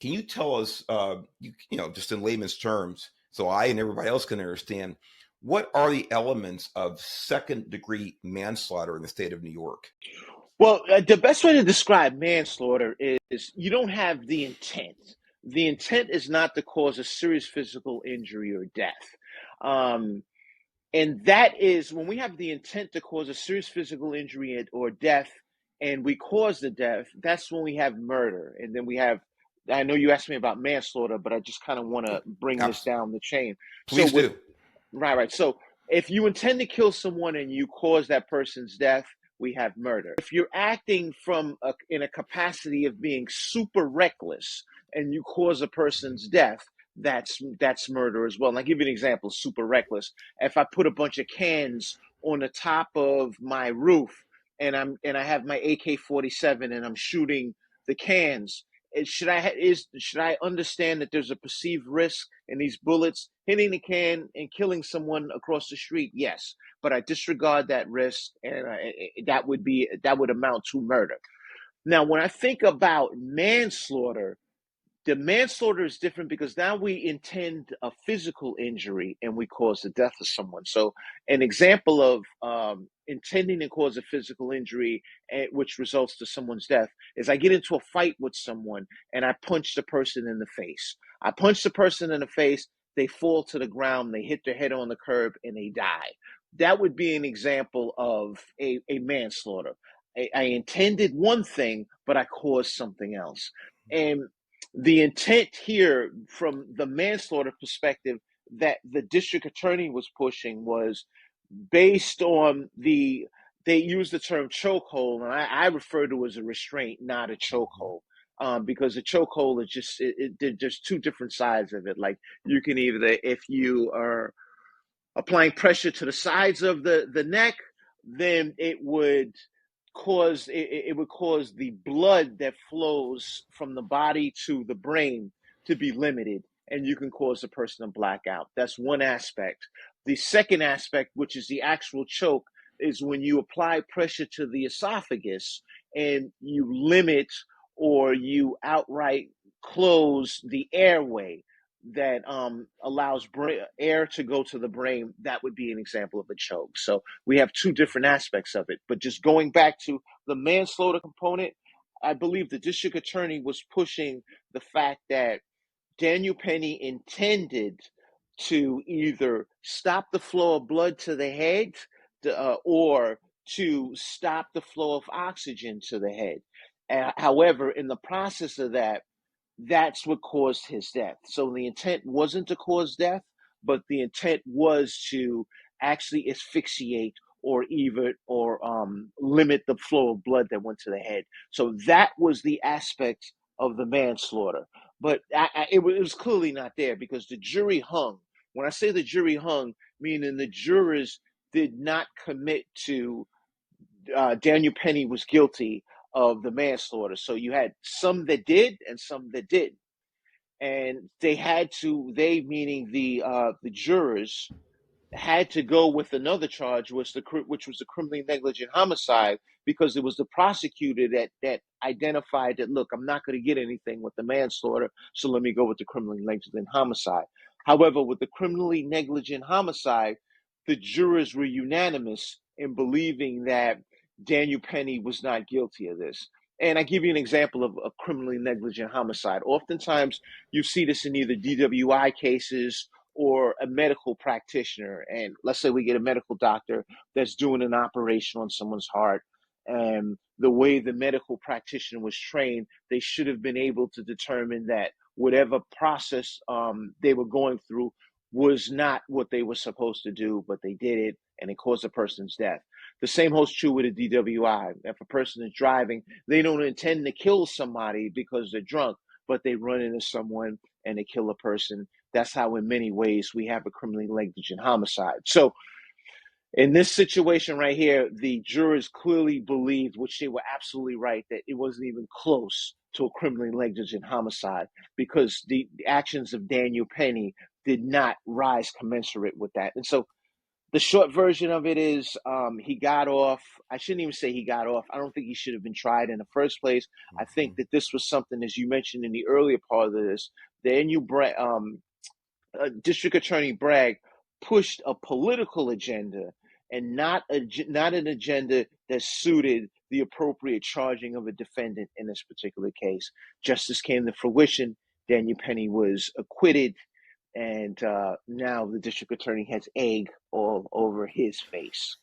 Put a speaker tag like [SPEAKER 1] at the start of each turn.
[SPEAKER 1] Can you tell us, just in layman's terms, so I and everybody else can understand, what are the elements of second degree manslaughter in the state of New York?
[SPEAKER 2] Well, the best way to describe manslaughter is you don't have the intent. The intent is not to cause a serious physical injury or death. Um, and that is when we have the intent to cause a serious physical injury or death, and we cause the death, that's when we have murder. And then we have, I know you asked me about manslaughter, but I just kind of want to bring this
[SPEAKER 1] Abs-
[SPEAKER 2] down the chain. So
[SPEAKER 1] Please
[SPEAKER 2] with
[SPEAKER 1] do.
[SPEAKER 2] Right, right. So if you intend to kill someone and you cause that person's death, we have murder. If you're acting in a capacity of being super reckless and you cause a person's death, that's murder as well. And I'll give you an example, super reckless. If I put a bunch of cans on the top of my roof and I have my AK-47 and I'm shooting the cans, should I understand that there's a perceived risk in these bullets hitting the can and killing someone across the street? Yes, but I disregard that risk, and that would amount to murder. Now, when I think about manslaughter, the manslaughter is different because now we intend a physical injury and we cause the death of someone. So, an example of intending to cause a physical injury, which results to someone's death, is I get into a fight with someone and I punch the person in the face. I punch the person in the face, they fall to the ground, they hit their head on the curb, and they die. That would be an example of a manslaughter. I intended one thing, but I caused something else. And the intent here from the manslaughter perspective that the district attorney was pushing was based on they use the term chokehold, and I refer to it as a restraint, not a chokehold. Because a chokehold is there's just two different sides of it. Like you can either, if you are applying pressure to the sides of the neck, then it would cause the blood that flows from the body to the brain to be limited, and you can cause the person to black out. That's one aspect. The second aspect, which is the actual choke, is when you apply pressure to the esophagus and you limit or you outright close the airway that allows air to go to the brain. That would be an example of a choke. So we have two different aspects of it. But just going back to the manslaughter component, I believe the district attorney was pushing the fact that Daniel Penny intended to either stop the flow of blood to the head or to stop the flow of oxygen to the head. However, in the process of that, that's what caused his death. So the intent wasn't to cause death, but the intent was to actually asphyxiate or even or limit the flow of blood that went to the head. So that was the aspect of the manslaughter. But it was clearly not there because the jury hung. When I say the jury hung, meaning the jurors did not commit to Daniel Penny was guilty of the manslaughter. So you had some that did and some that did, and they meaning the jurors had to go with another charge, which was the criminally negligent homicide, because it was the prosecutor that identified that, look, I'm not going to get anything with the manslaughter, so let me go with the criminally negligent homicide. However, with the criminally negligent homicide, the jurors were unanimous in believing that Daniel Penny was not guilty of this. And I give you an example of a criminally negligent homicide. Oftentimes, you see this in either DWI cases or a medical practitioner. And let's say we get a medical doctor that's doing an operation on someone's heart. And the way the medical practitioner was trained, they should have been able to determine that whatever process they were going through was not what they were supposed to do, but they did it and it caused a person's death. The same holds true with a DWI. If a person is driving, they don't intend to kill somebody because they're drunk, but they run into someone and they kill a person. That's how, in many ways, we have a criminally negligent homicide. So, in this situation right here, the jurors clearly believed, which they were absolutely right, that it wasn't even close to a criminally negligent homicide because the actions of Daniel Penny did not rise commensurate with that. And so The short version of it is he got off. I shouldn't even say he got off. I don't think he should have been tried in the first place. I think
[SPEAKER 1] Mhm.
[SPEAKER 2] that this was something, as you mentioned in the earlier part of this, Daniel District Attorney Bragg pushed a political agenda and not an agenda that suited the appropriate charging of a defendant in this particular case. Justice came to fruition. Daniel Penny was acquitted, and now the district attorney has egg all over his face.